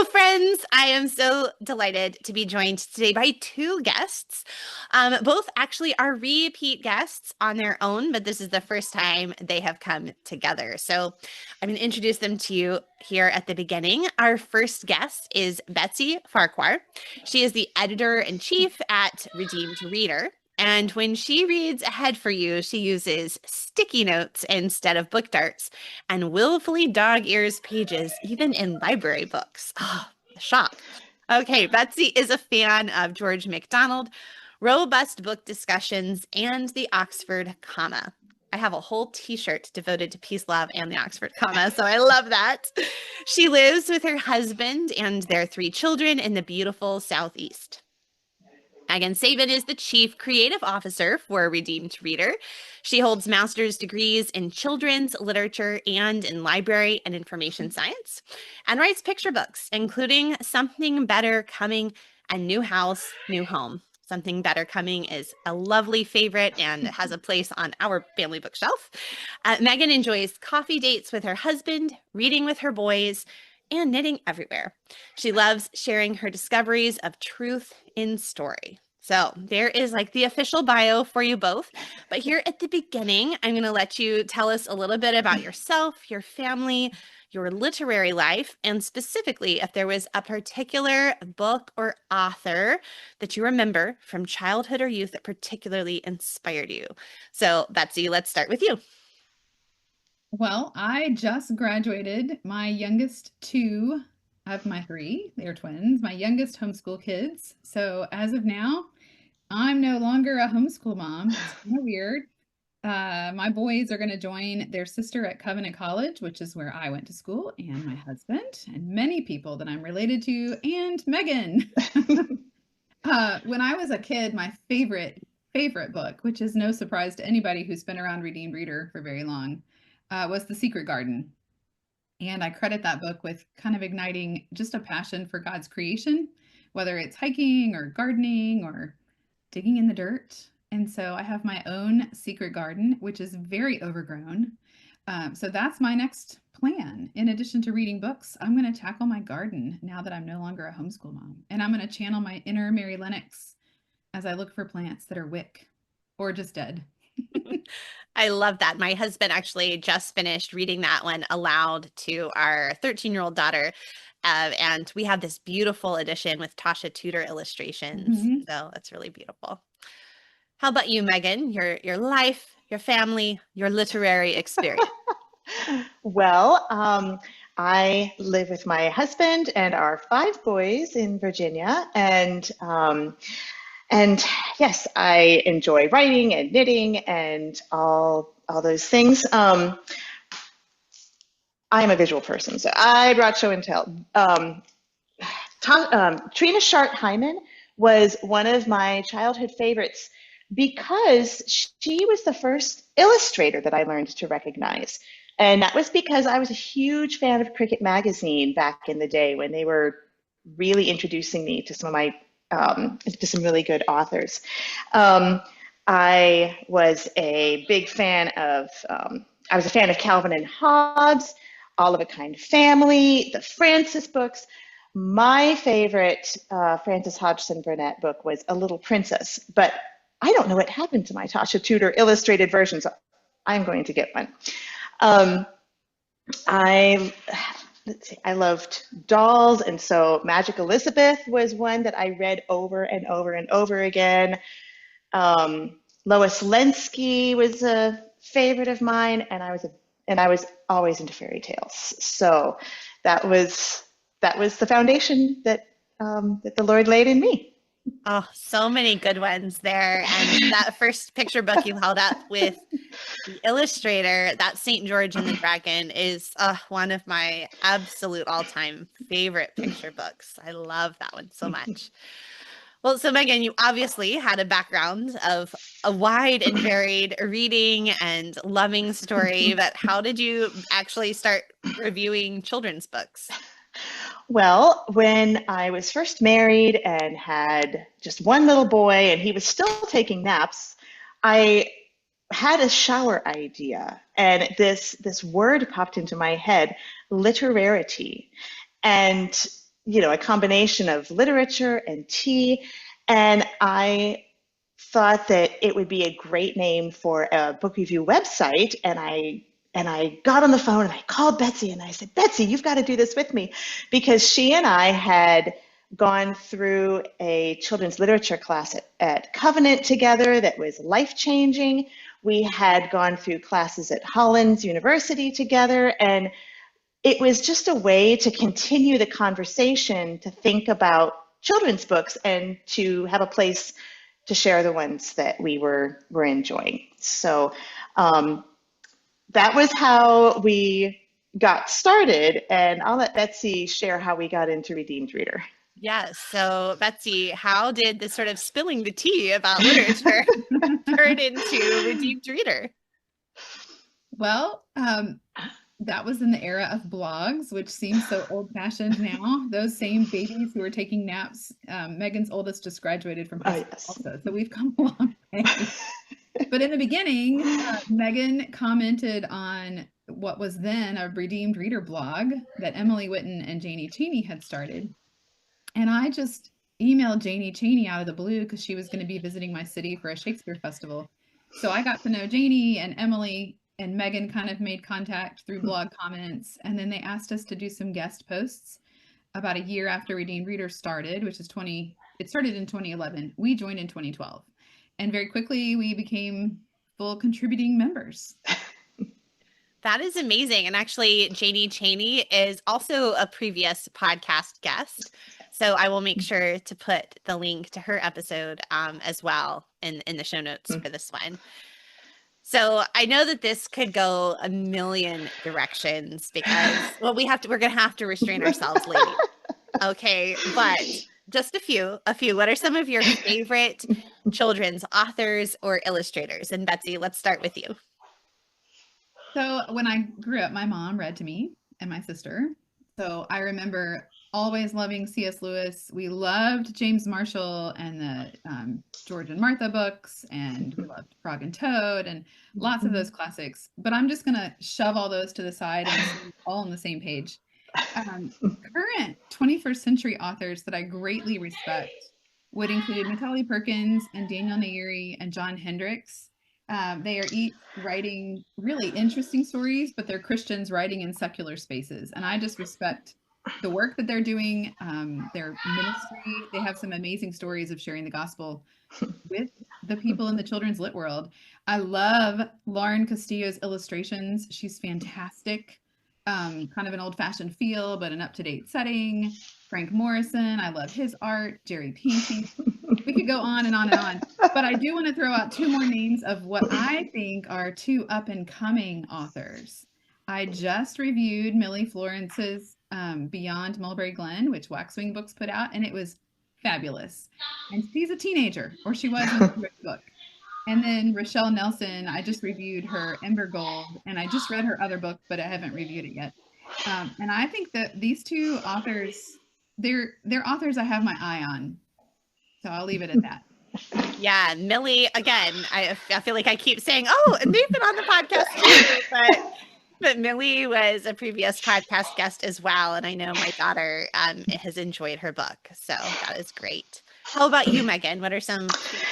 Hello, friends. I am so delighted to be joined today by two guests. Both actually are repeat guests on their own, but this is the first time they have come together. So I'm going to introduce them to you here at the beginning. Our first guest is Betsy Farquhar. She is the editor-in-chief at Redeemed Reader. And when she reads ahead for you, she uses sticky notes instead of book darts and willfully dog ears pages, even in library books. Oh, the shock. Okay, Betsy is a fan of George MacDonald, robust book discussions, and the Oxford comma. I have a whole t-shirt devoted to peace, love, and the Oxford comma, so I love that. She lives with her husband and their three children in the beautiful Southeast. Megan Saben is the Chief Creative Officer for Redeemed Reader. She holds master's degrees in children's literature and in library and information science, and writes picture books, including Something Better Coming and New House, New Home. Something Better Coming is a lovely favorite and has a place on our family bookshelf. Megan enjoys coffee dates with her husband, reading with her boys, and knitting everywhere. She loves sharing her discoveries of truth in story. So there is like the official bio for you both. But here at the beginning, I'm going to let you tell us a little bit about yourself, your family, your literary life, and specifically if there was a particular book or author that you remember from childhood or youth that particularly inspired you. So Betsy, let's start with you. Well, I just graduated. My youngest two of my three, they're twins, my youngest homeschool kids. So as of now, I'm no longer a homeschool mom. It's kind of weird. My boys are going to join their sister at Covenant College, which is where I went to school, and my husband, and many people that I'm related to, and Megan. When I was a kid, my favorite book, which is no surprise to anybody who's been around Redeemed Reader for very long, was The Secret Garden. And I credit that book with kind of igniting just a passion for God's creation, whether it's hiking or gardening or digging in the dirt. And so I have my own secret garden, which is very overgrown. So that's my next plan. In addition to reading books, I'm going to tackle my garden now that I'm no longer a homeschool mom. And I'm going to channel my inner Mary Lennox as I look for plants that are wick or just dead. I love that. My husband actually just finished reading that one aloud to our 13-year-old daughter. And we have this beautiful edition with Tasha Tudor illustrations. Mhm. So that's really beautiful. How about you, Megan? Your life, your family, your literary experience. Well, I live with my husband and our five boys in Virginia, and yes, I enjoy writing and knitting and all those things. I am a visual person, so I brought show and tell. Trina Shart Hyman was one of my childhood favorites because she was the first illustrator that I learned to recognize. And that was because I was a huge fan of Cricket Magazine back in the day when they were really introducing me to to some really good authors. I was a big fan of, I was a fan of Calvin and Hobbes, All of a Kind Family, the Francis books. My favorite Frances Hodgson Burnett book was A Little Princess, but I don't know what happened to my Tasha Tudor illustrated version, so I'm going to get one. I let's see, I loved dolls, and so Magic Elizabeth was one that I read over and over and over again. Lois Lenski was a favorite of mine, and I was always into fairy tales. So that was the foundation that that the Lord laid in me. Oh, so many good ones there. And that first picture book you held up with the illustrator, that St. George and the Dragon, is one of my absolute all-time favorite picture books. I love that one so much. Well, so Megan, you obviously had a background of a wide and varied reading and loving story, but how did you actually start reviewing children's books? Well, when I was first married and had just one little boy and he was still taking naps, I had a shower idea, and this word popped into my head, literarity. And a combination of literature and tea. And I thought that it would be a great name for a book review website. And I got on the phone and I called Betsy and I said, Betsy, you've got to do this with me, because she and I had gone through a children's literature class at Covenant together that was life-changing. We had gone through classes at Hollins University together, and it was just a way to continue the conversation, to think about children's books and to have a place to share the ones that we were enjoying. So that was how we got started, and I'll let Betsy share how we got into Redeemed Reader. Yes. So, Betsy, how did this sort of spilling the tea about literature turn into Redeemed Reader? Well, that was in the era of blogs, which seems so old-fashioned now. Those same babies who were taking naps. Megan's oldest just graduated from high school also, so we've come a long way. But in the beginning, Megan commented on what was then a Redeemed Reader blog that Emily Whitten and Janie Cheney had started. And I just emailed Janie Cheney out of the blue because she was going to be visiting my city for a Shakespeare festival. So I got to know Janie, and Emily and Megan kind of made contact through blog comments. And then they asked us to do some guest posts about a year after Redeemed Reader started, which is it started in 2011. We joined in 2012. And very quickly we became full contributing members. That is amazing. And actually, Janie Cheney is also a previous podcast guest. So I will make sure to put the link to her episode as well in the show notes for this one. So I know that this could go a million directions because, well, we're going to have to restrain ourselves, ladies. Okay, but just a few. What are some of your favorite children's authors or illustrators? And Betsy, let's start with you. So when I grew up, my mom read to me and my sister. So I remember always loving C.S. Lewis. We loved James Marshall and the George and Martha books, and we loved Frog and Toad and lots of those classics. But I'm just going to shove all those to the side and all on the same page. Current 21st century authors that I greatly respect would include Natalie Perkins and Daniel Nayeri and John Hendricks. They are each writing really interesting stories, but they're Christians writing in secular spaces. And I just respect the work that they're doing, their ministry. They have some amazing stories of sharing the gospel with the people in the children's lit world. I love Lauren Castillo's illustrations. She's fantastic. Kind of an old-fashioned feel, but an up-to-date setting. Frank Morrison, I love his art. Jerry Painting. We could go on and on and on. But I do want to throw out two more names of what I think are two up-and-coming authors. I just reviewed Millie Florence's Beyond Mulberry Glen, which Waxwing Books put out, and it was fabulous. And she's a teenager, or she was in the book. And then Rochelle Nelson, I just reviewed her Ember Gold, and I just read her other book, but I haven't reviewed it yet. And I think that these two authors, they're authors I have my eye on. So I'll leave it at that. Yeah, Millie, again, I feel like I keep saying, oh, and they've been on the podcast too, but Millie was a previous podcast guest as well, and I know my daughter has enjoyed her book, so that is great. How about you, Megan? What are some favorites?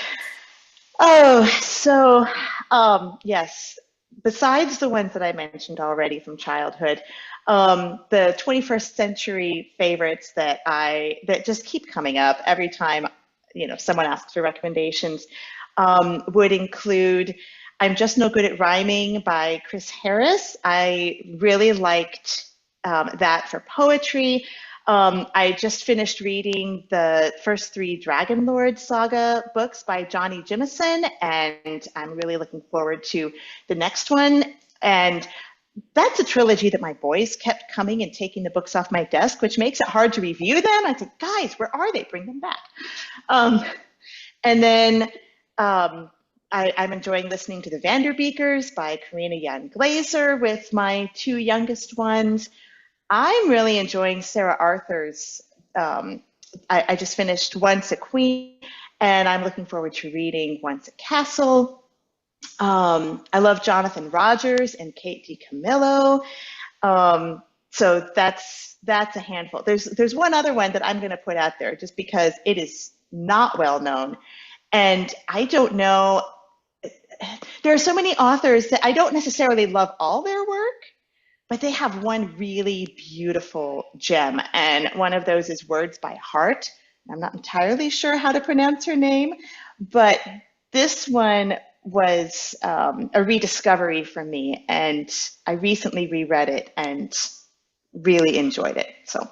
Oh, so yes, besides the ones that I mentioned already from childhood, the 21st century favorites that just keep coming up every time, someone asks for recommendations, would include I'm Just No Good at Rhyming by Chris Harris. I really liked that for poetry. I just finished reading the first 3 Dragon Lord saga books by Johnny Jimison, and I'm really looking forward to the next one. And that's a trilogy that my boys kept coming and taking the books off my desk, which makes it hard to review them. I said, guys, where are they? Bring them back. And then I'm enjoying listening to The Vanderbeekers by Karina Yan Glazer with my 2 youngest ones. I'm really enjoying Sarah Arthur's, I just finished Once a Queen, and I'm looking forward to reading Once a Castle. I love Jonathan Rogers and Kate DiCamillo. So that's a handful. There's one other one that I'm going to put out there just because it is not well known. And I don't know, there are so many authors that I don't necessarily love all their work, but they have one really beautiful gem. And one of those is Words by Heart. I'm not entirely sure how to pronounce her name, but this one was a rediscovery for me. And I recently reread it and really enjoyed it. So,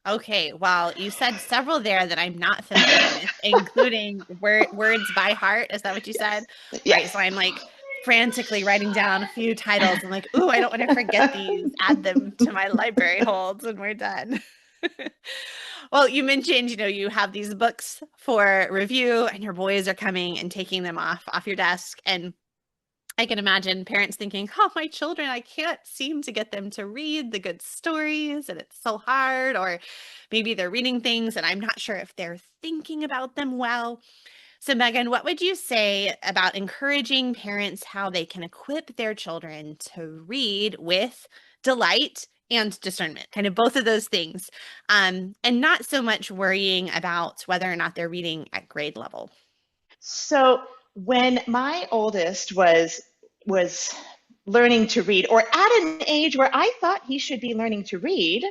Okay, well, you said several there that I'm not familiar with, including words by heart. Is that what you said? yes, Right. So yes. I'm like frantically writing down a few titles. I'm like, ooh, I don't want to forget these. Add them to my library holds when we're done. Well, you mentioned, you have these books for review and your boys are coming and taking them off your desk. And I can imagine parents thinking, oh, my children, I can't seem to get them to read the good stories and it's so hard. Or maybe they're reading things and I'm not sure if they're thinking about them well. So, Megan, what would you say about encouraging parents how they can equip their children to read with delight and discernment, kind of both of those things, and not so much worrying about whether or not they're reading at grade level? So when my oldest was learning to read, or at an age where I thought he should be learning to read,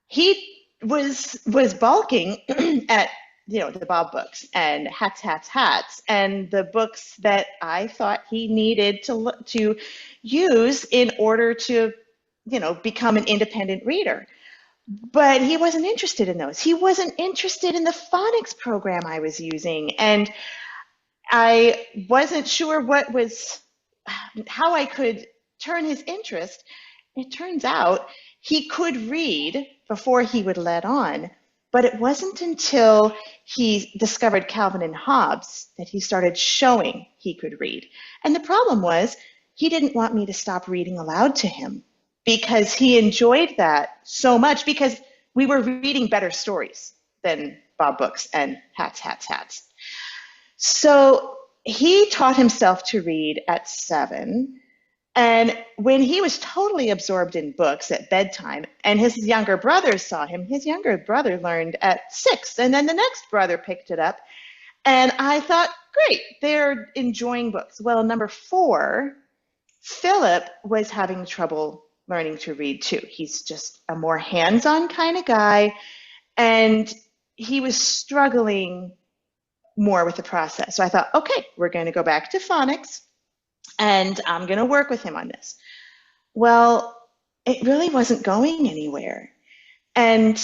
he was balking at the Bob books and hats and the books that I thought he needed to use in order to become an independent reader. But he wasn't interested in those. He wasn't interested in the phonics program I was using, and I wasn't sure how I could turn his interest. It turns out he could read before he would let on, but it wasn't until he discovered Calvin and Hobbes that he started showing he could read. And the problem was he didn't want me to stop reading aloud to him because he enjoyed that so much, because we were reading better stories than Bob books and hats. So he taught himself to read at 7. And when he was totally absorbed in books at bedtime, and his younger brother saw him, his younger brother learned at 6. And then the next brother picked it up. And I thought, great, they're enjoying books. Well, number 4, Philip was having trouble learning to read too. He's just a more hands-on kind of guy. And he was struggling more with the process. So I thought, okay, we're going to go back to phonics and I'm going to work with him on this. Well, it really wasn't going anywhere. And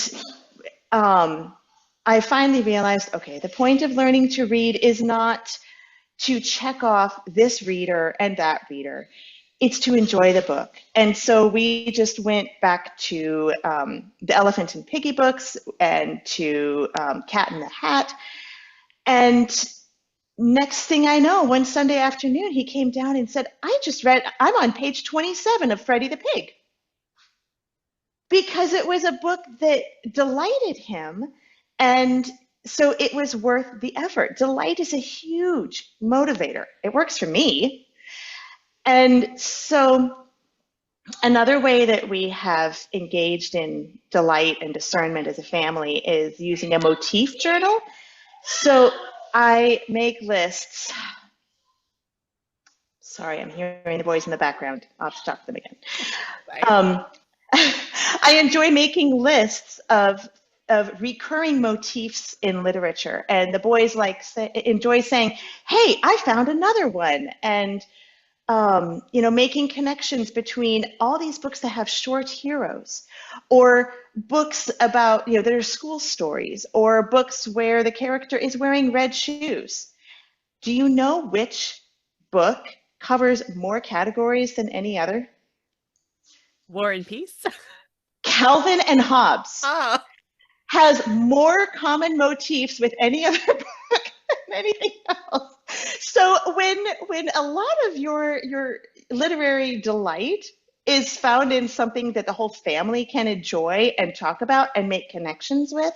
I finally realized, okay, the point of learning to read is not to check off this reader and that reader. It's to enjoy the book. And so we just went back to the Elephant and Piggy books and to Cat in the Hat. And next thing I know, one Sunday afternoon, he came down and said, I'm on page 27 of Freddie the Pig. Because it was a book that delighted him. And so it was worth the effort. Delight is a huge motivator. It works for me. And so another way that we have engaged in delight and discernment as a family is using a motif journal. So I make lists. Sorry, I'm hearing the boys in the background. I'll have to talk to them again. I enjoy making lists of recurring motifs in literature, and the boys enjoy saying, "Hey, I found another one," and making connections between all these books that have short heroes, or books about, that are school stories, or books where the character is wearing red shoes. Do you know which book covers more categories than any other? War and Peace? Calvin and Hobbes Oh, has more common motifs with any other book than anything else. So when a lot of your literary delight is found in something that the whole family can enjoy and talk about and make connections with,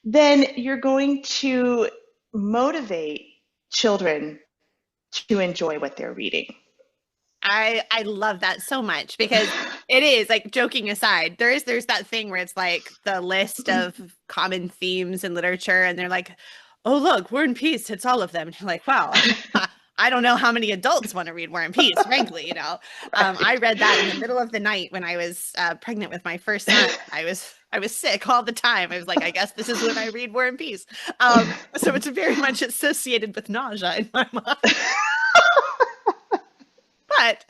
then you're going to motivate children to enjoy what they're reading. I love that so much, because It is, like, joking aside, there's that thing where it's like the list of common themes in literature, and they're like, oh, look, War and Peace hits all of them. And you're like, wow, I don't know how many adults want to read War and Peace, frankly, you know. I read that in the middle of the night when I was pregnant with my first son. I was sick all the time. I was like, I guess this is when I read War and Peace. So it's very much associated with nausea in my mind. But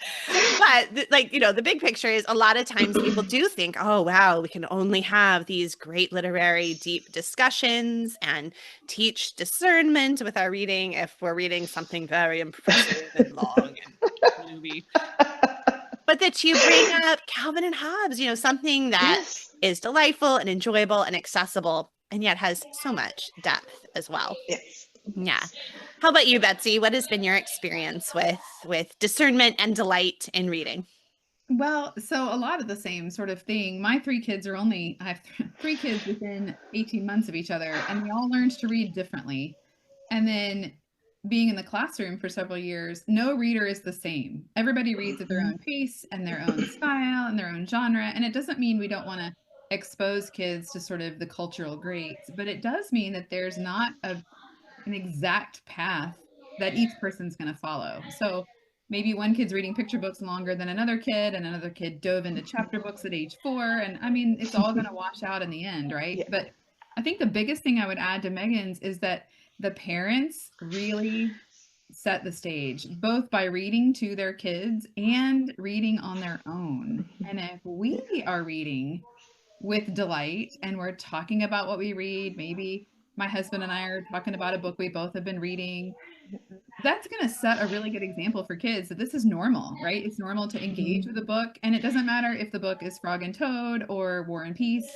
like, you know, the big picture is a lot of times people do think, oh, wow, we can only have these great literary deep discussions and teach discernment with our reading if we're reading something very impressive and long and gloomy. But that you bring up Calvin and Hobbes, you know, something that is delightful and enjoyable and accessible and yet has so much depth as well. Yes. Yeah. How about you, Betsy? What has been your experience with discernment and delight in reading? Well, so a lot of the same sort of thing. My three kids are only, I have three kids within 18 months of each other, and they all learned to read differently. And then being in the classroom for several years, no reader is the same. Everybody reads at their own pace and their own style and their own genre. And it doesn't mean we don't want to expose kids to sort of the cultural greats, but it does mean that there's not an exact path that each person's going to follow. So maybe one kid's reading picture books longer than another kid, and another kid dove into chapter books at age 4. And I mean, it's all going to wash out in the end, right? Yeah. But I think the biggest thing I would add to Megan's is that the parents really set the stage, both by reading to their kids and reading on their own. And if we are reading with delight and we're talking about what we read, maybe my husband and I are talking about a book we both have been reading, that's going to set a really good example for kids that this is normal, right? It's normal to engage with a book, and it doesn't matter if the book is Frog and Toad or War and Peace.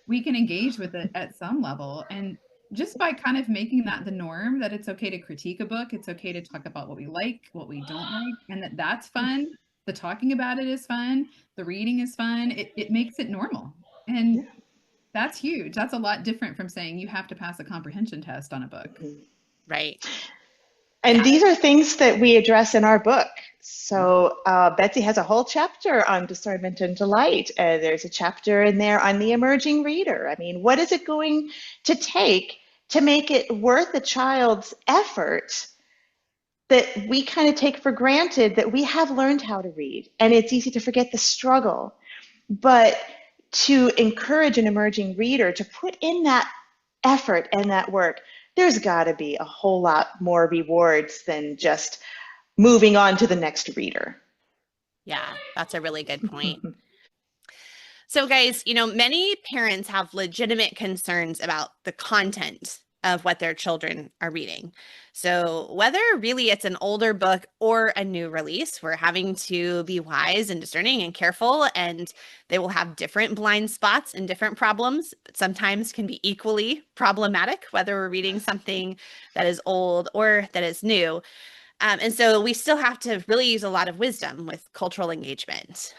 We can engage with it at some level. And just by kind of making that the norm, that it's okay to critique a book, it's okay to talk about what we like, what we don't like, and that's fun. The talking about it is fun. The reading is fun. It makes it normal. And that's huge. That's a lot different from saying you have to pass a comprehension test on a book. Right. And these are things that we address in our book. So Betsy has a whole chapter on discernment and delight. There's a chapter in there on the emerging reader. I mean, what is it going to take to make it worth a child's effort that we kind of take for granted that we have learned how to read? And it's easy to forget the struggle. But to encourage an emerging reader to put in that effort and that work, there's got to be a whole lot more rewards than just moving on to the next reader. Yeah, that's a really good point. So guys, you know, many parents have legitimate concerns about the content of what their children are reading. So whether really it's an older book or a new release, we're having to be wise and discerning and careful, and they will have different blind spots and different problems, but sometimes can be equally problematic, whether we're reading something that is old or that is new. And so we still have to really use a lot of wisdom with cultural engagement.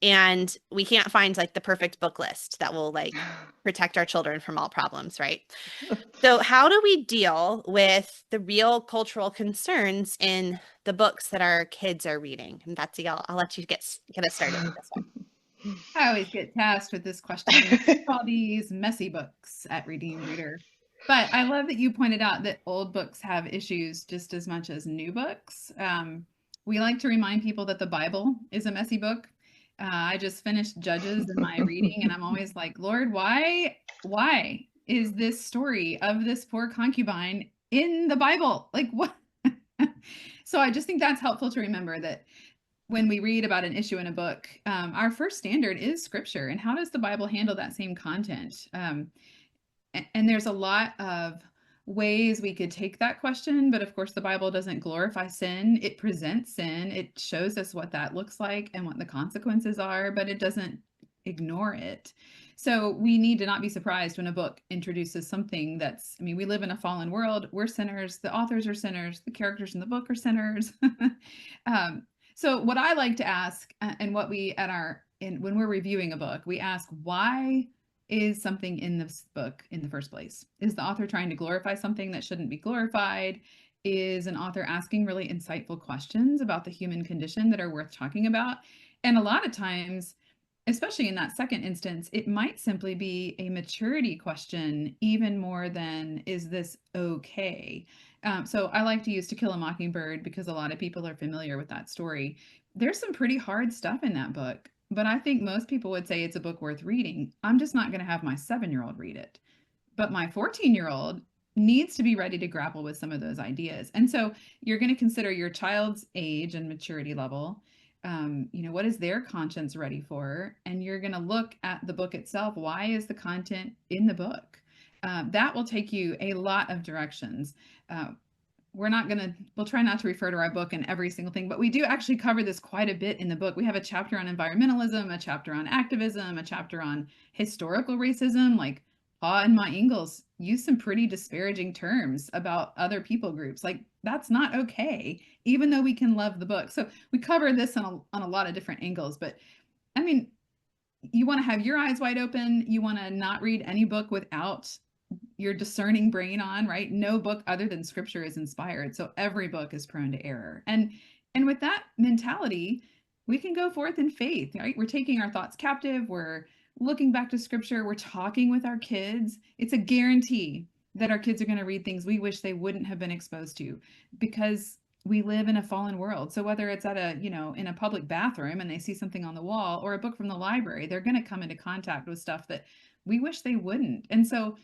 And we can't find like the perfect book list that will like protect our children from all problems, right? So how do we deal with the real cultural concerns in the books that our kids are reading? And Betsy, I'll let you get us started with this one. I always get tasked with this question. All these messy books at Redeemed Reader. But I love that you pointed out that old books have issues just as much as new books. We like to remind people that the Bible is a messy book. I just finished Judges in my reading, and I'm always like, Lord, why is this story of this poor concubine in the Bible? Like, what? So I just think that's helpful to remember that when we read about an issue in a book, our first standard is Scripture. And how does the Bible handle that same content? And there's a lot of ways we could take that question, but of course the Bible doesn't glorify sin. It presents sin. It shows us what that looks like and what the consequences are, but it doesn't ignore it. So we need to not be surprised when a book introduces something that's, I mean, we live in a fallen world. We're sinners. The authors are sinners. The characters in the book are sinners. So what I like to ask, and what we when we're reviewing a book, we ask, why is something in this book in the first place? Is the author trying to glorify something that shouldn't be glorified? Is an author asking really insightful questions about the human condition that are worth talking about? And a lot of times especially in that second instance, it might simply be a maturity question, even more than is this okay? So I like to use To Kill a Mockingbird because a lot of people are familiar with that story. There's some pretty hard stuff in that book, but I think most people would say it's a book worth reading. I'm just not going to have my 7-year-old read it. But my 14-year-old needs to be ready to grapple with some of those ideas. And so you're going to consider your child's age and maturity level. What is their conscience ready for? And you're going to look at the book itself. Why is the content in the book? That will take you a lot of directions. We'll try not to refer to our book in every single thing, but we do actually cover this quite a bit in the book. We have a chapter on environmentalism, a chapter on activism, a chapter on historical racism. Like, Pa and Ma Ingalls use some pretty disparaging terms about other people groups. Like, that's not okay, even though we can love the book. So we cover this on a lot of different angles. But I mean, you want to have your eyes wide open. You want to not read any book without your discerning brain on, right? No book other than scripture is inspired. So every book is prone to error. And with that mentality, we can go forth in faith, right? We're taking our thoughts captive. We're looking back to scripture. We're talking with our kids. It's a guarantee that our kids are going to read things we wish they wouldn't have been exposed to, because we live in a fallen world. So whether it's in a public bathroom and they see something on the wall, or a book from the library, they're going to come into contact with stuff that we wish they wouldn't. And so,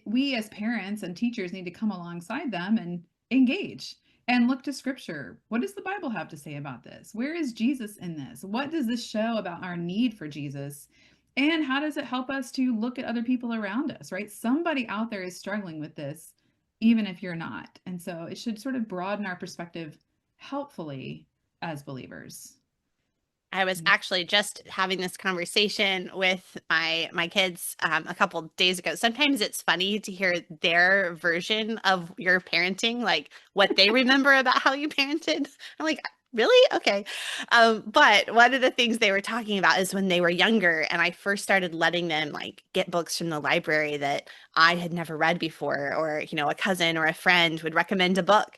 we as parents and teachers need to come alongside them and engage and look to scripture. What does the Bible have to say about this? Where is Jesus in this? What does this show about our need for Jesus? And how does it help us to look at other people around us, right? Somebody out there is struggling with this, even if you're not. And so it should sort of broaden our perspective helpfully as believers. I was actually just having this conversation with my kids a couple days ago. Sometimes it's funny to hear their version of your parenting, like what they remember about how you parented. I'm like, really? Okay. But one of the things they were talking about is when they were younger, and I first started letting them like get books from the library that I had never read before, or, a cousin or a friend would recommend a book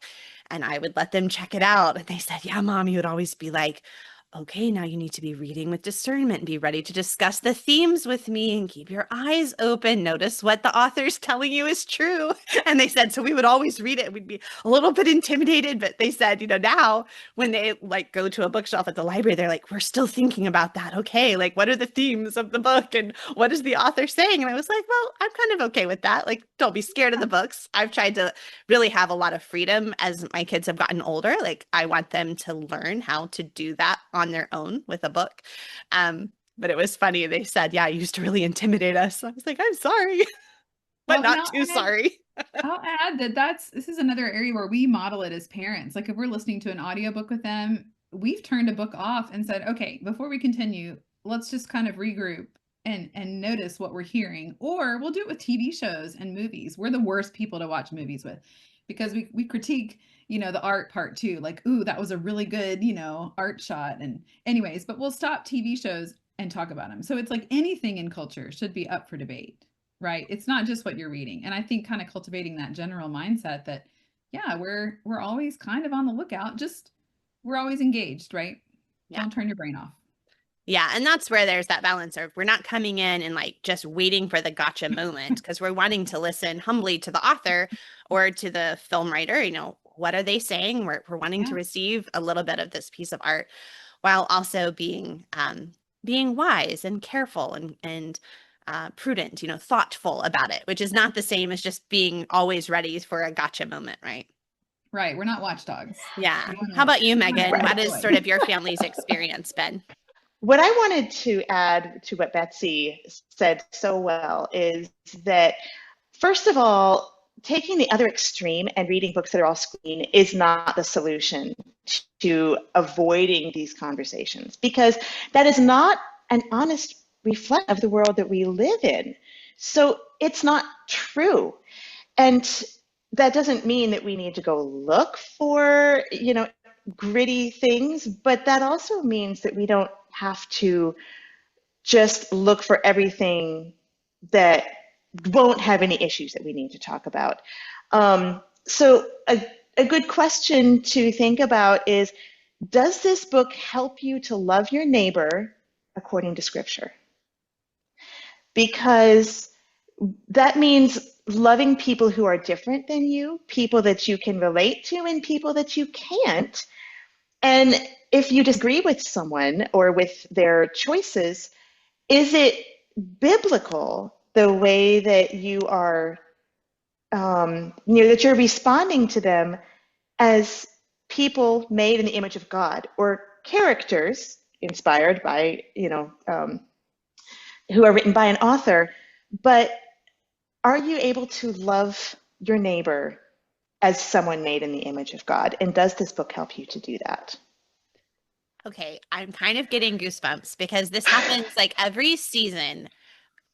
and I would let them check it out. And they said, yeah, Mom, you would always be like, okay, now you need to be reading with discernment and be ready to discuss the themes with me and keep your eyes open. Notice what the author's telling you is true. And they said, so we would always read it. We'd be a little bit intimidated, but they said, now when they like go to a bookshelf at the library, they're like, we're still thinking about that. Okay, like what are the themes of the book and what is the author saying? And I was like, well, I'm kind of okay with that. Like, don't be scared of the books. I've tried to really have a lot of freedom as my kids have gotten older. Like, I want them to learn how to do that on their own with a book. But it was funny. They said, yeah, you used to really intimidate us. I was like, I'm sorry, but not too sorry. I'll add that this is another area where we model it as parents. Like if we're listening to an audiobook with them, we've turned a book off and said, okay, before we continue, let's just kind of regroup and notice what we're hearing. Or we'll do it with TV shows and movies. We're the worst people to watch movies with, because we critique, the art part too. Like, ooh, that was a really good, art shot. And anyways, but we'll stop TV shows and talk about them. So it's like anything in culture should be up for debate, right? It's not just what you're reading. And I think kind of cultivating that general mindset that, yeah, we're always kind of on the lookout. Just we're always engaged, right? Yeah. Don't turn your brain off. Yeah. And that's where there's that balance of we're not coming in and like just waiting for the gotcha moment, because we're wanting to listen humbly to the author or to the film writer. What are they saying? We're wanting to receive a little bit of this piece of art while also being wise and careful and prudent, thoughtful about it, which is not the same as just being always ready for a gotcha moment, right? Right. We're not watchdogs. Yeah. How about you, Megan? What has sort of your family's experience been? What I wanted to add to what Betsy said so well is that, first of all, taking the other extreme and reading books that are all screen is not the solution to avoiding these conversations, because that is not an honest reflection of the world that we live in. So it's not true. And that doesn't mean that we need to go look for, gritty things, but that also means that we don't have to just look for everything that won't have any issues that we need to talk about. So a good question to think about is, does this book help you to love your neighbor according to Scripture. Because that means loving people who are different than you, people that you can relate to, and people that you can't. And if you disagree with someone or with their choices, is it biblical the way that you are, that you're responding to them as people made in the image of God, or characters inspired by, who are written by an author, but are you able to love your neighbor as someone made in the image of God? And does this book help you to do that? Okay, I'm kind of getting goosebumps because this happens like every season,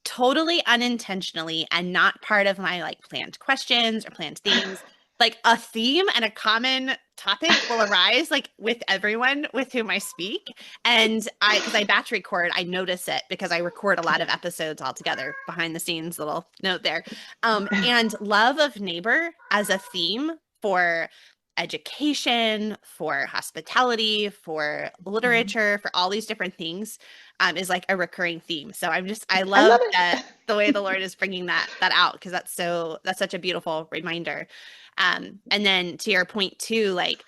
totally unintentionally and not part of my like planned questions or planned themes. Like a theme and a common topic will arise like with everyone with whom I speak. And because I batch record, I notice it because I record a lot of episodes all together, behind the scenes little note there. And love of neighbor as a theme for education, for hospitality, for literature, for all these different things is like a recurring theme. So I I love love it. the way the Lord is bringing that out, because that's such a beautiful reminder. And then to your point too, like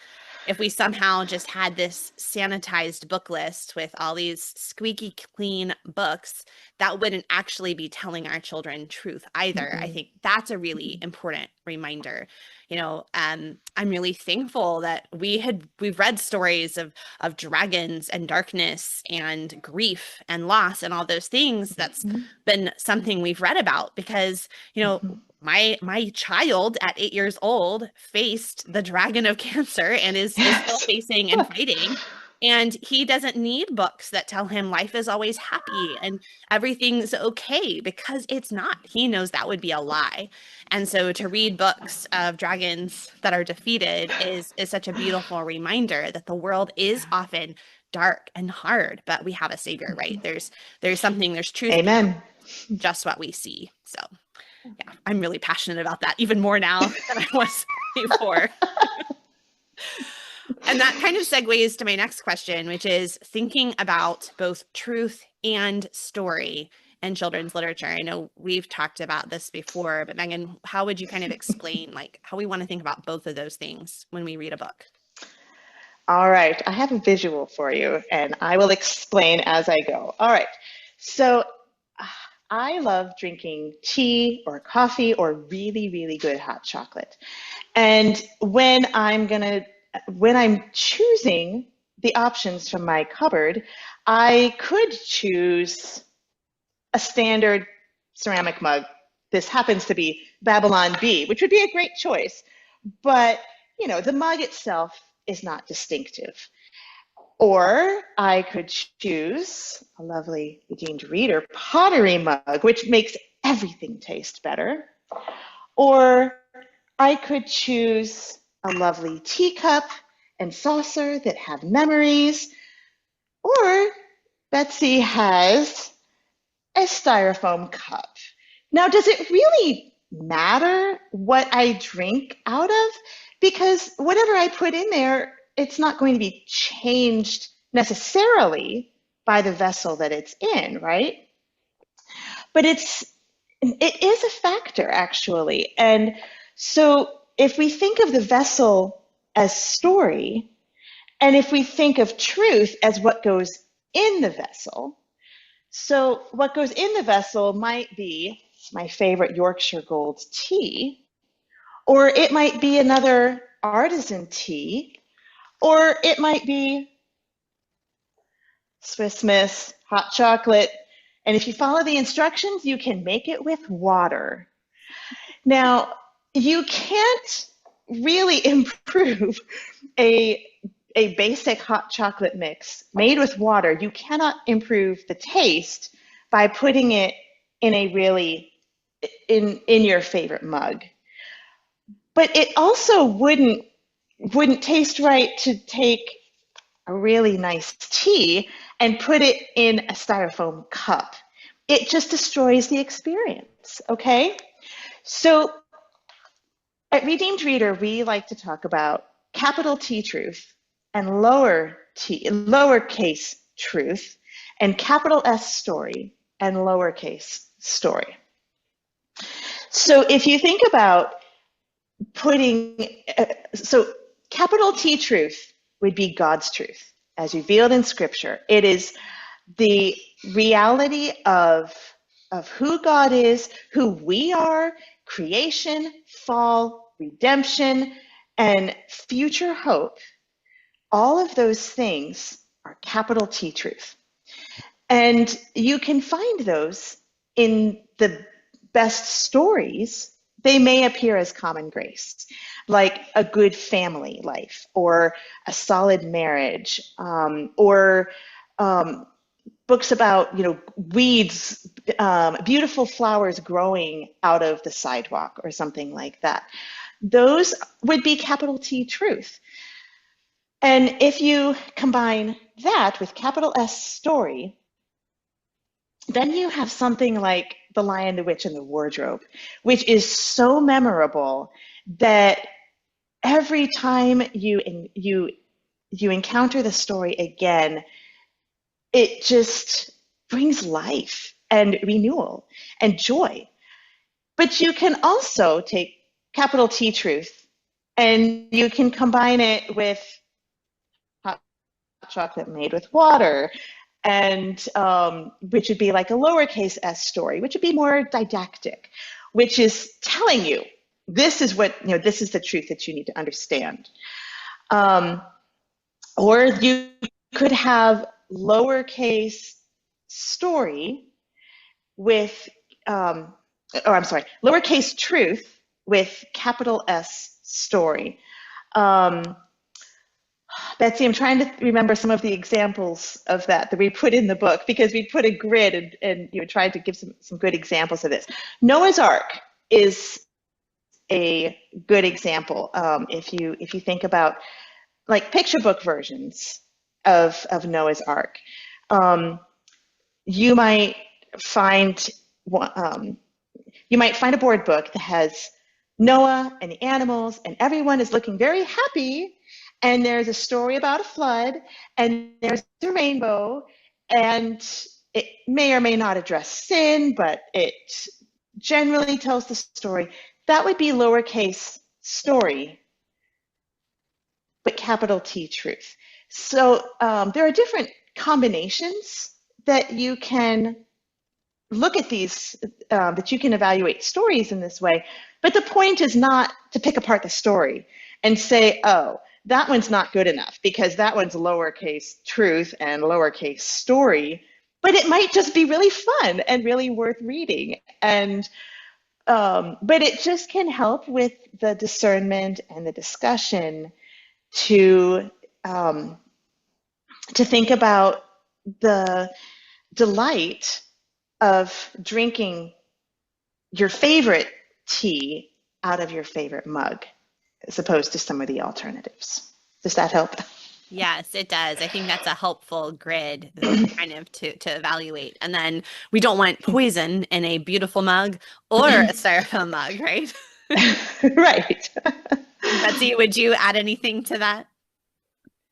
if we somehow just had this sanitized book list with all these squeaky clean books, that wouldn't actually be telling our children truth either. I think that's a really important reminder. I'm really thankful that we've read stories of dragons and darkness and grief and loss and all those things. That's been something we've read about because, my child at 8 years old faced the dragon of cancer and is still facing and fighting. And he doesn't need books that tell him life is always happy and everything's okay, because it's not. He knows that would be a lie. And so to read books of dragons that are defeated is such a beautiful reminder that the world is often dark and hard, but we have a savior, right? There's truth beyond Amen. just what we see. So yeah, I'm really passionate about that even more now than I was before. And that kind of segues to my next question, which is thinking about both truth and story in children's literature. I know we've talked about this before, but Megan, how would you kind of explain like how we want to think about both of those things when we read a book? All right, I have a visual for you, and I will explain as I go. All right, so I love drinking tea or coffee or really, really good hot chocolate. And when I'm choosing the options from my cupboard, I could choose a standard ceramic mug. This happens to be Babylon Bee, which would be a great choice. But, the mug itself is not distinctive. Or I could choose a lovely Redeemed Reader pottery mug, which makes everything taste better. Or I could choose a lovely teacup and saucer that have memories. Or Betsy has a styrofoam cup. Now, does it really matter what I drink out of? Because whatever I put in there, it's not going to be changed necessarily by the vessel that it's in, right? But it is a factor, actually. And so if we think of the vessel as story, and if we think of truth as what goes in the vessel, so what goes in the vessel might be my favorite Yorkshire Gold tea, or it might be another artisan tea, or it might be Swiss Miss, hot chocolate. And if you follow the instructions, you can make it with water. Now, you can't really improve a basic hot chocolate mix made with water. You cannot improve the taste by putting it in in your favorite mug. But it also wouldn't taste right to take a really nice tea and put it in a styrofoam cup. It just destroys the experience, okay? So at Redeemed Reader, we like to talk about capital T truth and lowercase truth. and capital S story and lowercase story. So if you think about so capital T truth would be God's truth as revealed in Scripture. It is the reality of who God is, who we are, creation, fall, redemption, and future hope. All of those things are capital T truth. And you can find those in the best stories. They may appear as common grace, like a good family life or a solid marriage, or books about, weeds, beautiful flowers growing out of the sidewalk or something like that. Those would be capital T truth. And if you combine that with capital S story, then you have something like The Lion, the Witch, and the Wardrobe, which is so memorable that every time you encounter the story again, it just brings life and renewal and joy. But you can also take capital T truth and you can combine it with hot chocolate made with water, and which would be like a lowercase s story, which would be more didactic, which is telling you this is this is the truth that you need to understand. Or you could have lowercase story with, lowercase truth with capital S story. Betsy, I'm trying to remember some of the examples of that we put in the book, because we put a grid and tried to give some good examples of this. Noah's Ark is a good example. If you think about like picture book versions of Noah's Ark, you might find a board book that has Noah and the animals, and everyone is looking very happy. And there's a story about a flood, and there's a rainbow, and it may or may not address sin, but it generally tells the story. That would be lowercase story, but capital T truth. So there are different combinations that you can look at these, that you can evaluate stories in this way. But the point is not to pick apart the story and say, oh, that one's not good enough because that one's lowercase truth and lowercase story, but it might just be really fun and really worth reading. And but it just can help with the discernment and the discussion to think about the delight of drinking your favorite tea out of your favorite mug, as opposed to some of the alternatives. Does that help? Yes, it does. I think that's a helpful grid kind of to evaluate. And then we don't want poison in a beautiful mug or a styrofoam mug, right? Right. Betsy, would you add anything to that?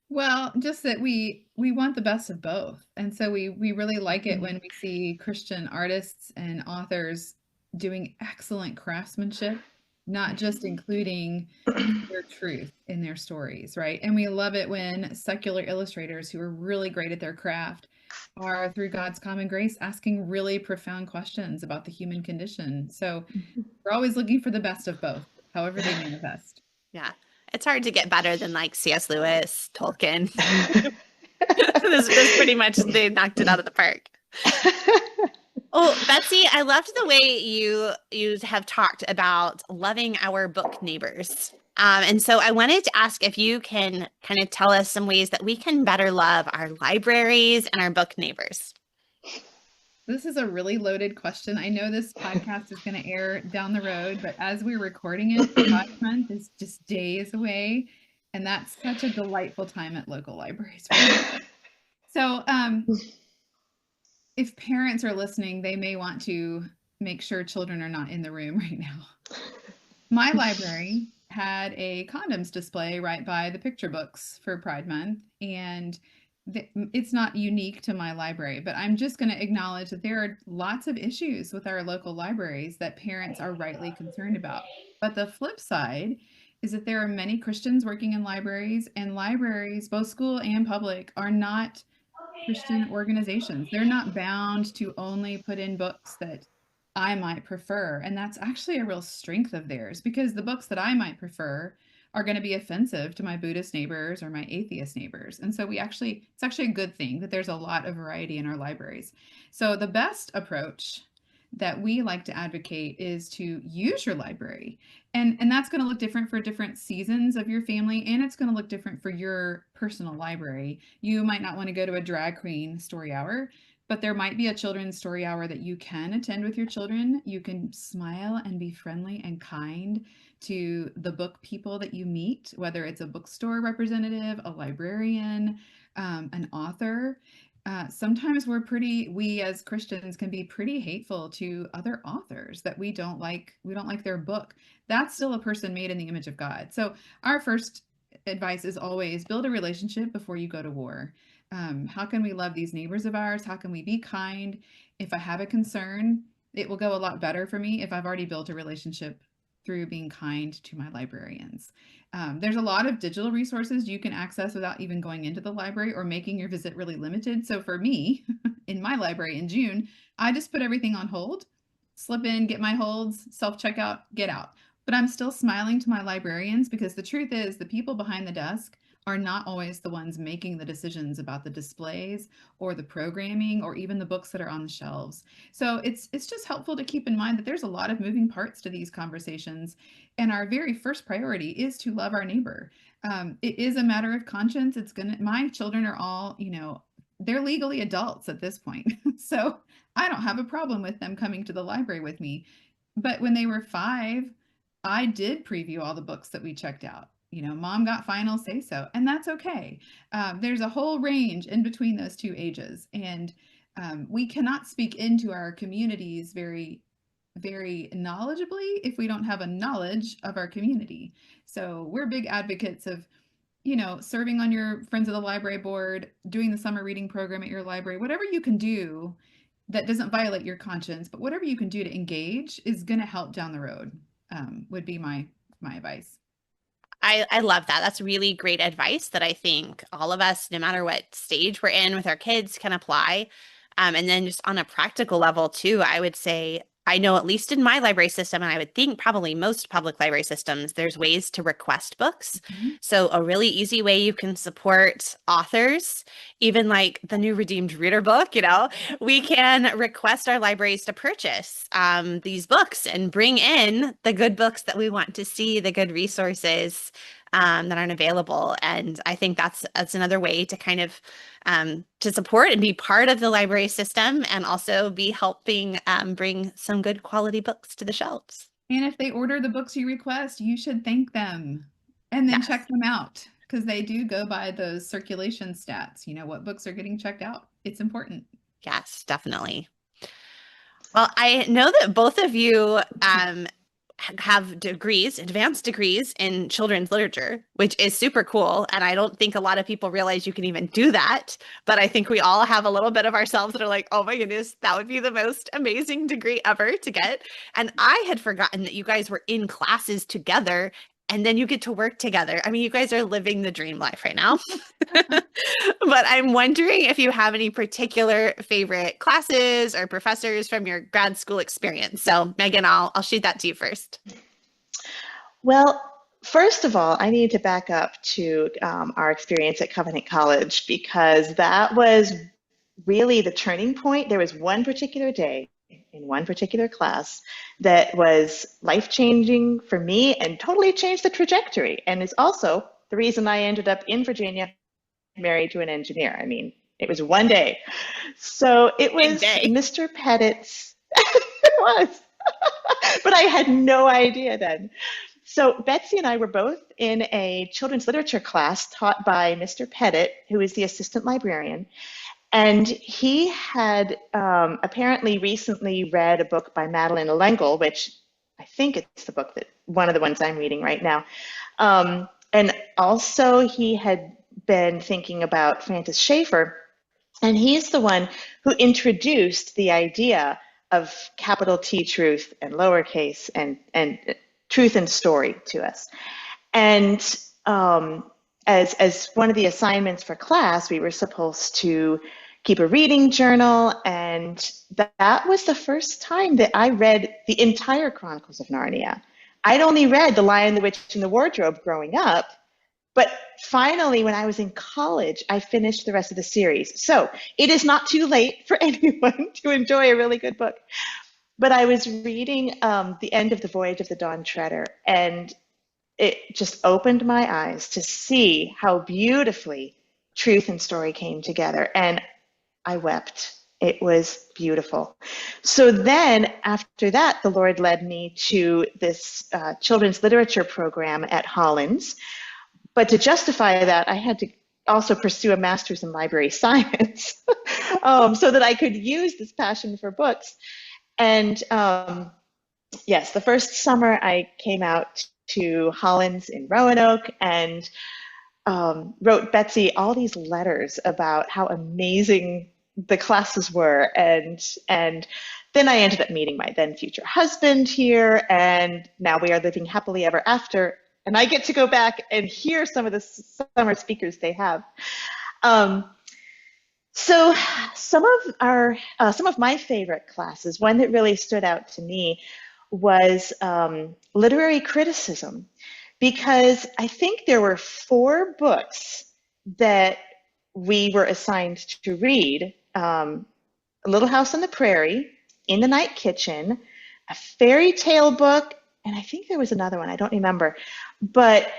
Well, just that we want the best of both. And so we really like it when we see Christian artists and authors doing excellent craftsmanship, not just including their truth in their stories, right? And we love it when secular illustrators who are really great at their craft are, through God's common grace, asking really profound questions about the human condition. So we're always looking for the best of both, however they manifest. Yeah. It's hard to get better than like C.S. Lewis, Tolkien. This pretty much, they knocked it out of the park. Oh, Betsy, I loved the way you have talked about loving our book neighbors. And so I wanted to ask if you can kind of tell us some ways that we can better love our libraries and our book neighbors. This is a really loaded question. I know this podcast is going to air down the road, but as we're recording it, Pride Month is just days away. And that's such a delightful time at local libraries. So if parents are listening, they may want to make sure children are not in the room right now. My library had a condoms display right by the picture books for Pride Month. And it's not unique to my library, but I'm just going to acknowledge that there are lots of issues with our local libraries that parents are rightly concerned about. But the flip side is that there are many Christians working in libraries, and libraries, both school and public, are not Christian organizations. They're not bound to only put in books that I might prefer. And that's actually a real strength of theirs, because the books that I might prefer are going to be offensive to my Buddhist neighbors or my atheist neighbors. And so it's actually a good thing that there's a lot of variety in our libraries. So the best approach that we like to advocate is to use your library. And that's going to look different for different seasons of your family, and it's going to look different for your personal library. You might not want to go to a drag queen story hour, but there might be a children's story hour that you can attend with your children. You can smile and be friendly and kind to the book people that you meet, whether it's a bookstore representative, a librarian, an author. Sometimes we as Christians can be pretty hateful to other authors that we don't like. We don't like their book. That's still a person made in the image of God. So our first advice is always build a relationship before you go to war. How can we love these neighbors of ours? How can we be kind? If I have a concern, it will go a lot better for me if I've already built a relationship through being kind to my librarians. There's a lot of digital resources you can access without even going into the library or making your visit really limited. So for me, in my library in June, I just put everything on hold, slip in, get my holds, self-checkout, get out. But I'm still smiling to my librarians, because the truth is the people behind the desk are not always the ones making the decisions about the displays or the programming or even the books that are on the shelves. So it's just helpful to keep in mind that there's a lot of moving parts to these conversations, and our very first priority is to love our neighbor. It is a matter of conscience. My children are all, they're legally adults at this point. So I don't have a problem with them coming to the library with me. But when they were 5, I did preview all the books that we checked out. Mom got final say so, and that's okay. There's a whole range in between those two ages, and we cannot speak into our communities very, very knowledgeably if we don't have a knowledge of our community. So we're big advocates of, serving on your Friends of the Library board, doing the summer reading program at your library, whatever you can do that doesn't violate your conscience, but whatever you can do to engage is going to help down the road, would be my advice. I love that. That's really great advice that I think all of us, no matter what stage we're in with our kids, can apply. And then just on a practical level too, I would say, I know at least in my library system, and I would think probably most public library systems, there's ways to request books. Mm-hmm. So a really easy way you can support authors, even like the new Redeemed Reader book, we can request our libraries to purchase these books and bring in the good books that we want to see, the good resources that aren't available. And I think that's another way to kind of to support and be part of the library system, and also be helping bring some good quality books to the shelves. And if they order the books you request, you should thank them and then check them out, because they do go by those circulation stats. What books are getting checked out. It's important. Yes, definitely. Well, I know that both of you have advanced degrees in children's literature, which is super cool. And I don't think a lot of people realize you can even do that. But I think we all have a little bit of ourselves that are like, oh my goodness, that would be the most amazing degree ever to get. And I had forgotten that you guys were in classes together, and then you get to work together. I mean, you guys are living the dream life right now. But I'm wondering if you have any particular favorite classes or professors from your grad school experience. So Megan, I'll shoot that to you first. Well, first of all, I need to back up to our experience at Covenant College, because that was really the turning point. There was one particular day in one particular class that was life-changing for me and totally changed the trajectory, and is also the reason I ended up in Virginia married to an engineer. I mean, it was one day. So it was Mr. Pettit's, it was, but I had no idea then. So Betsy and I were both in a children's literature class taught by Mr. Pettit, who is the assistant librarian. And he had apparently recently read a book by Madeleine L'Engle, which I think it's the book that one of the ones I'm reading right now. And also he had been thinking about Francis Schaeffer, and he's the one who introduced the idea of capital T truth and lowercase and truth and story to us. And as one of the assignments for class, we were supposed to keep a reading journal, and that was the first time that I read the entire Chronicles of Narnia. I'd only read The Lion, the Witch, and the Wardrobe growing up, but finally, when I was in college, I finished the rest of the series. So it is not too late for anyone to enjoy a really good book. But I was reading the end of The Voyage of the Dawn Treader, and it just opened my eyes to see how beautifully truth and story came together. And I wept. It was beautiful. So then after that, the Lord led me to this children's literature program at Hollins. But to justify that, I had to also pursue a master's in library science so that I could use this passion for books. And yes, the first summer I came out to Hollins in Roanoke and wrote Betsy all these letters about how amazing the classes were. And then I ended up meeting my then future husband here, and now we are living happily ever after. And I get to go back and hear some of the summer speakers they have. So some of my favorite classes, one that really stood out to me was literary criticism, because I think there were 4 books that we were assigned to read. Little House on the Prairie, In the Night Kitchen, a fairy tale book, and I think there was another one, I don't remember. But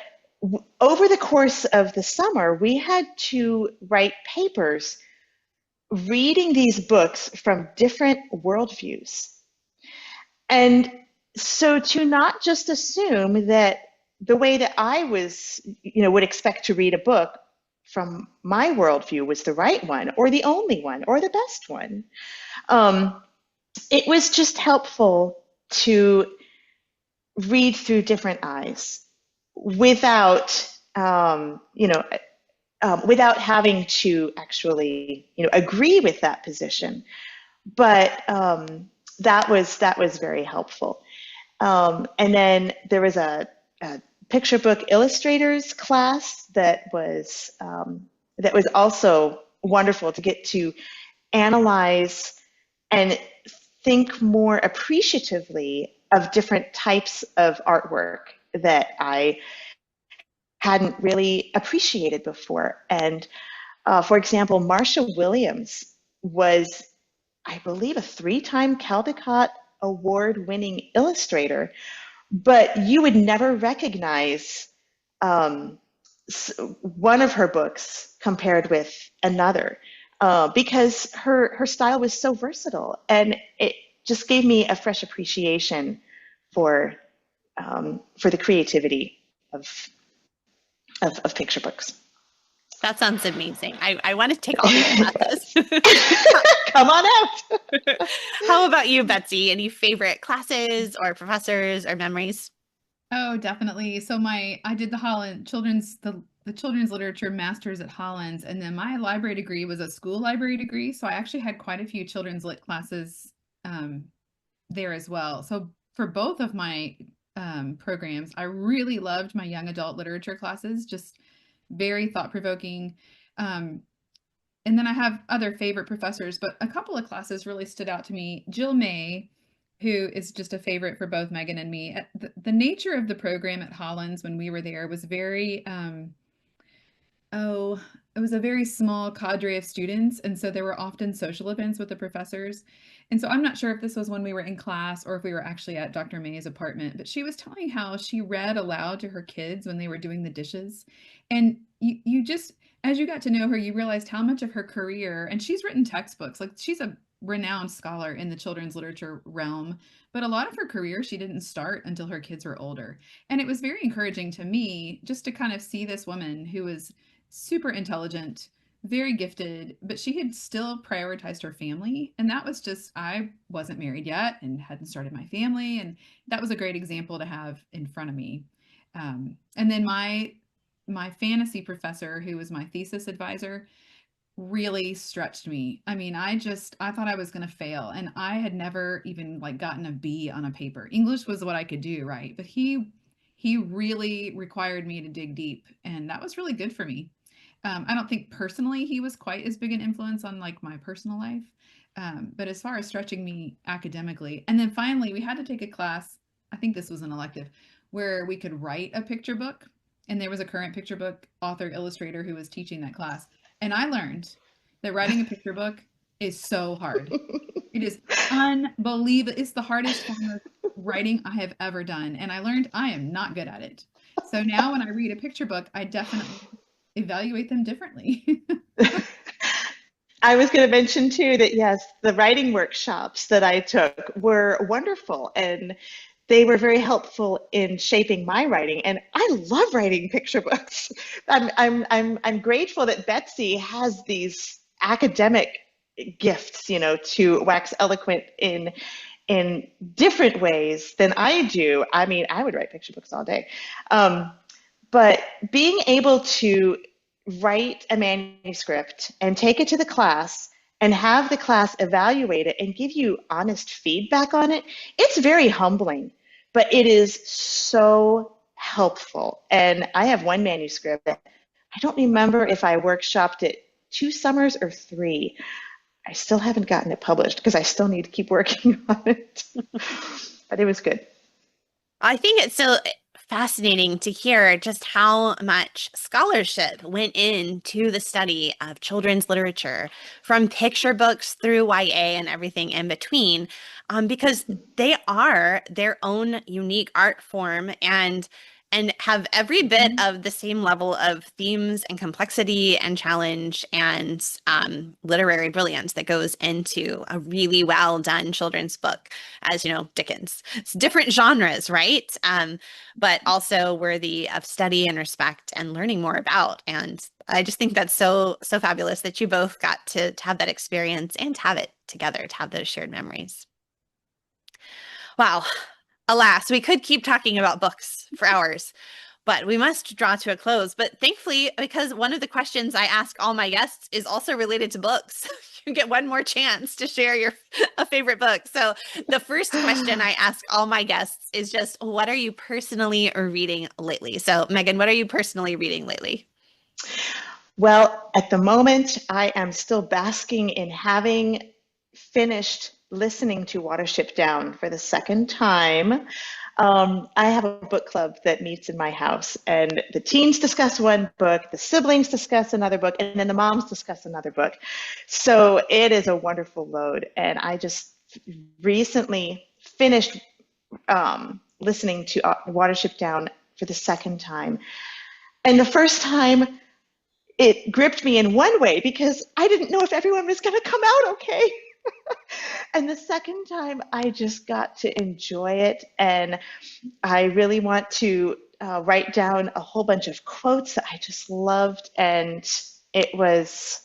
over the course of the summer, we had to write papers reading these books from different worldviews. And so to not just assume that the way that I would expect to read a book from my worldview was the right one, or the only one, or the best one. It was just helpful to read through different eyes without, without having to actually, agree with that position. But that was very helpful. And then there was a picture book illustrators class that was also wonderful to get to analyze and think more appreciatively of different types of artwork that I hadn't really appreciated before. And for example, Marcia Williams was, I believe, a 3-time Caldecott Award-winning illustrator, but you would never recognize one of her books compared with another because her style was so versatile, and it just gave me a fresh appreciation for the creativity of picture books. That sounds amazing. I want to take all these classes. Come on out. How about you, Betsy? Any favorite classes or professors or memories? Oh, definitely. So I did the children's literature master's at Hollins, and then my library degree was a school library degree. So I actually had quite a few children's lit classes there as well. So for both of my programs, I really loved my young adult literature classes, just very thought-provoking. And then I have other favorite professors, but a couple of classes really stood out to me. Jill May, who is just a favorite for both Megan and me. The nature of the program at Hollins when we were there was very, it was a very small cadre of students. And so there were often social events with the professors. And so I'm not sure if this was when we were in class or if we were actually at Dr. May's apartment, but she was telling how she read aloud to her kids when they were doing the dishes. And you just, as you got to know her, you realized how much of her career, and she's written textbooks, like she's a renowned scholar in the children's literature realm, but a lot of her career she didn't start until her kids were older. And it was very encouraging to me just to kind of see this woman who was super intelligent, very gifted, but she had still prioritized her family. And that was just, I wasn't married yet and hadn't started my family. And that was a great example to have in front of me. And then my my fantasy professor, who was my thesis advisor, really stretched me. I mean, I thought I was going to fail, and I had never even like gotten a B on a paper. English was what I could do, right? But he really required me to dig deep, and that was really good for me. I don't think personally he was quite as big an influence on like my personal life. But as far as stretching me academically, and then finally we had to take a class, I think this was an elective, where we could write a picture book. And there was a current picture book author illustrator who was teaching that class. And I learned that writing a picture book is so hard. It is unbelievable. It's the hardest form of writing I have ever done. And I learned I am not good at it. So now when I read a picture book, I definitely evaluate them differently. I was going to mention too that yes, the writing workshops that I took were wonderful and they were very helpful in shaping my writing. And I love writing picture books. I'm grateful that Betsy has these academic gifts, you know, to wax eloquent in different ways than I do. I mean, I would write picture books all day. But being able to write a manuscript and take it to the class and have the class evaluate it and give you honest feedback on it, it's very humbling, but it is so helpful. And I have one manuscript that I don't remember if I workshopped it 2 summers or 3. I still haven't gotten it published because I still need to keep working on it. But it was good. I think it's so fascinating to hear just how much scholarship went into the study of children's literature, from picture books through YA and everything in between, because they are their own unique art form and have every bit of the same level of themes and complexity and challenge and literary brilliance that goes into a really well done children's book, as you know, Dickens. It's different genres, right? But also worthy of study and respect and learning more about. And I just think that's so fabulous that you both got to have that experience and to have it together, to have those shared memories. Wow. Alas, we could keep talking about books for hours, but we must draw to a close. But thankfully, because one of the questions I ask all my guests is also related to books, you get one more chance to share a favorite book. So the first question I ask all my guests is just, what are you personally reading lately? So Megan, what are you personally reading lately? Well, at the moment, I am still basking in having finished listening to Watership Down for the second time. I have a book club that meets in my house, and the teens discuss one book, the siblings discuss another book, and then the moms discuss another book. So it is a wonderful load, and I just recently finished listening to Watership Down for the second time. And the first time, it gripped me in one way because I didn't know if everyone was going to come out okay. And the second time, I just got to enjoy it. And I really want to write down a whole bunch of quotes that I just loved. And it was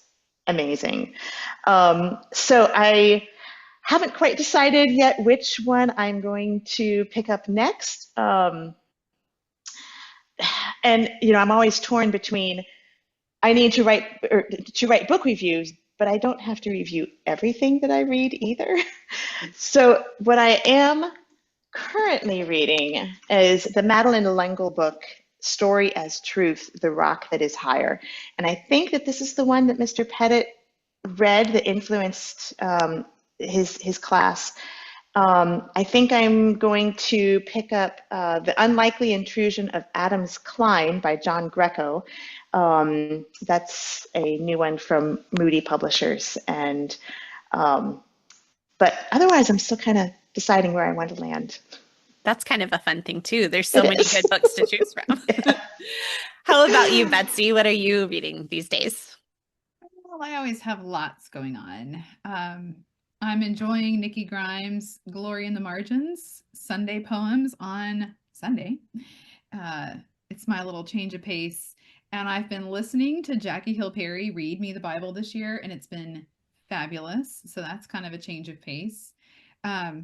amazing. So I haven't quite decided yet which one I'm going to pick up next. And, you know, I'm always torn between I need to write book reviews, but I don't have to review everything that I read either. So what I am currently reading is the Madeleine L'Engle book, Story as Truth, The Rock That Is Higher. And I think that this is the one that Mr. Pettit read that influenced his class. I think I'm going to pick up The Unlikely Intrusion of Adam's Klein by John Greco. That's a new one from Moody Publishers. And but otherwise, I'm still kind of deciding where I want to land. That's kind of a fun thing too. There's so many good books to choose from. Yeah. How about you, Betsy? What are you reading these days? Well, I always have lots going on. I'm enjoying Nikki Grimes' Glory in the Margins, Sunday poems on Sunday. It's my little change of pace. And I've been listening to Jackie Hill Perry read me the Bible this year, and it's been fabulous. So that's kind of a change of pace. I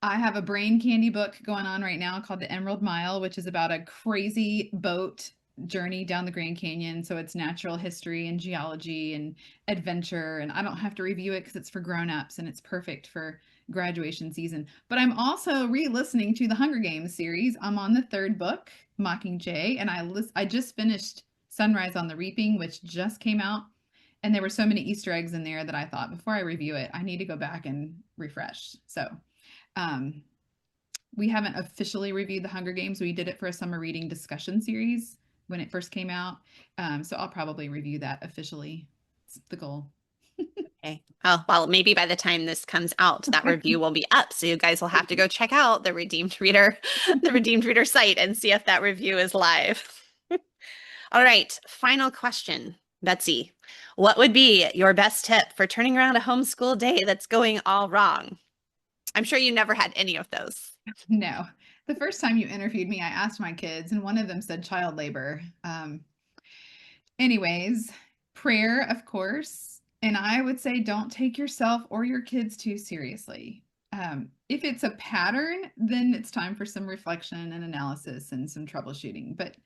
have a brain candy book going on right now called The Emerald Mile, which is about a crazy boat journey down the Grand Canyon. So it's natural history and geology and adventure. And I don't have to review it because it's for grown-ups and it's perfect for graduation season. But I'm also re-listening to the Hunger Games series. I'm on the third book, Mockingjay, and I just finished Sunrise on the Reaping, which just came out. And there were so many Easter eggs in there that I thought before I review it, I need to go back and refresh. So we haven't officially reviewed the Hunger Games. We did it for a summer reading discussion series when it first came out. So I'll probably review that officially. It's the goal. Okay. Oh, well, maybe by the time this comes out, that review will be up. So you guys will have to go check out the Redeemed Reader, the Redeemed Reader site and see if that review is live. All right. Final question, Betsy. What would be your best tip for turning around a homeschool day that's going all wrong? I'm sure you never had any of those. No. The first time you interviewed me, I asked my kids, and one of them said child labor. Anyways, prayer, of course. And I would say don't take yourself or your kids too seriously. If it's a pattern, then it's time for some reflection and analysis and some troubleshooting. But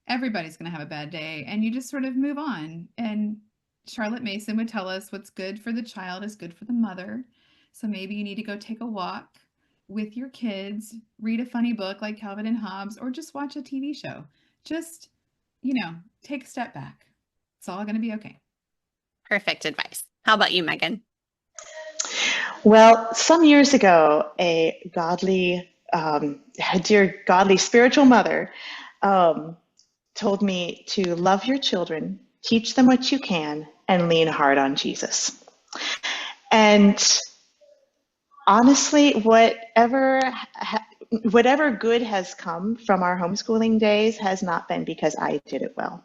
everybody's going to have a bad day, and you just sort of move on. And Charlotte Mason would tell us what's good for the child is good for the mother. So maybe you need to go take a walk with your kids, read a funny book like Calvin and Hobbes, or just watch a TV show. Just, take a step back. It's all going to be okay. Perfect advice. How about you, Megan? Well, some years ago, a dear godly spiritual mother told me to love your children, teach them what you can, and lean hard on Jesus. And honestly, whatever good has come from our homeschooling days has not been because I did it well.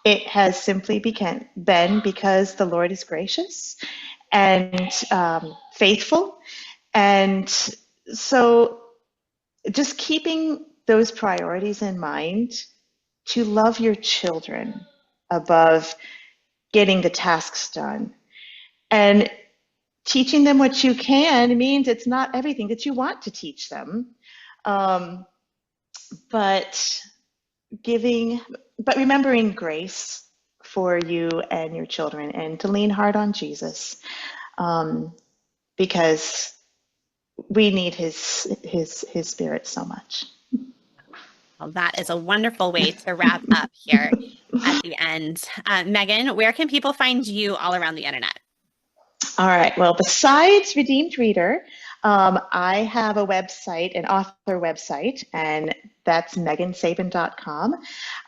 It has simply been because the Lord is gracious and faithful. And so just keeping those priorities in mind, to love your children above getting the tasks done. And teaching them what you can means it's not everything that you want to teach them, but remembering grace for you and your children, and to lean hard on Jesus, because we need his spirit so much. Well, that is a wonderful way to wrap up here at the end. Megan, where can people find you all around the internet? All right. Well, besides Redeemed Reader, I have a website, an author website, and that's megansaben.com.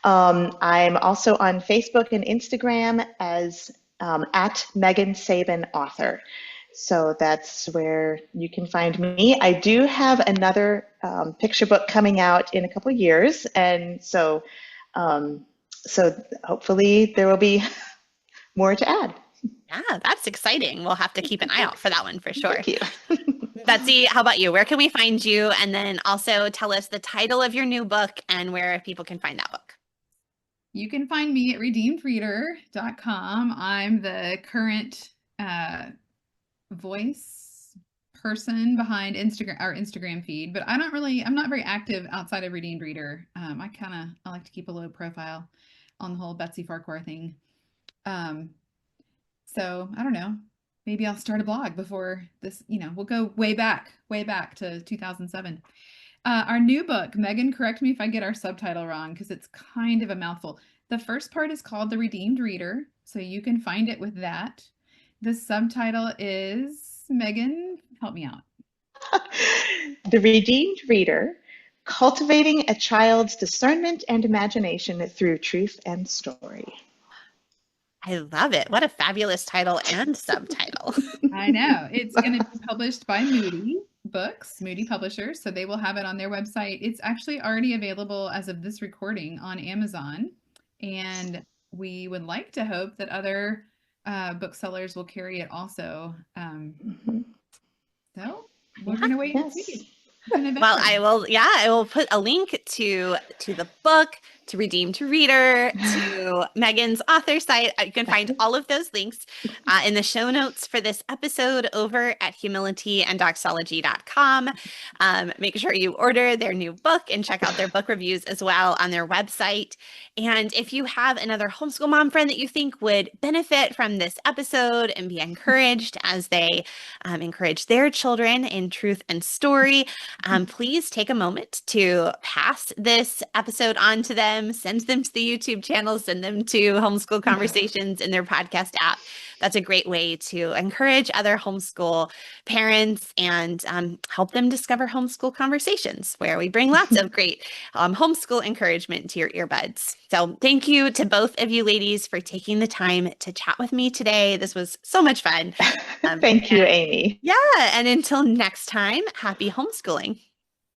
I'm also on Facebook and Instagram as at Megan Saben Author. So that's where you can find me. I do have another picture book coming out in a couple of years, and so hopefully there will be more to add. Yeah, that's exciting. We'll have to keep an eye out for that one for sure. Thank you. Betsy, how about you? Where can we find you? And then also tell us the title of your new book and where people can find that book. You can find me at redeemedreader.com. I'm the current voice person behind our Instagram feed, but I'm not very active outside of Redeemed Reader. I like to keep a low profile on the whole Betsy Farquhar thing. So I don't know, maybe I'll start a blog before this, we'll go way back to 2007. Our new book, Megan, correct me if I get our subtitle wrong, because it's kind of a mouthful. The first part is called The Redeemed Reader, so you can find it with that. The subtitle is, Megan, help me out. The Redeemed Reader, Cultivating a Child's Discernment and Imagination Through Truth and Story. I love it. What a fabulous title and subtitle. I know. It's going to be published by Moody Books, Moody Publishers, so they will have it on their website. It's actually already available as of this recording on Amazon, and we would like to hope that other booksellers will carry it also. So we're going to wait and see. Well, I will put a link to the book, to Redeem to Reader, to Megan's author site. You can find all of those links in the show notes for this episode over at humilityanddoxology.com. Make sure you order their new book and check out their book reviews as well on their website. And if you have another homeschool mom friend that you think would benefit from this episode and be encouraged as they encourage their children in truth and story, please take a moment to pass this episode on to them, send them to the YouTube channel, send them to Homeschool Conversations in their podcast app. That's a great way to encourage other homeschool parents and help them discover Homeschool Conversations, where we bring lots of great homeschool encouragement to your earbuds. So thank you to both of you ladies for taking the time to chat with me today. This was so much fun. Thank you, Amy. Yeah. And until next time, happy homeschooling.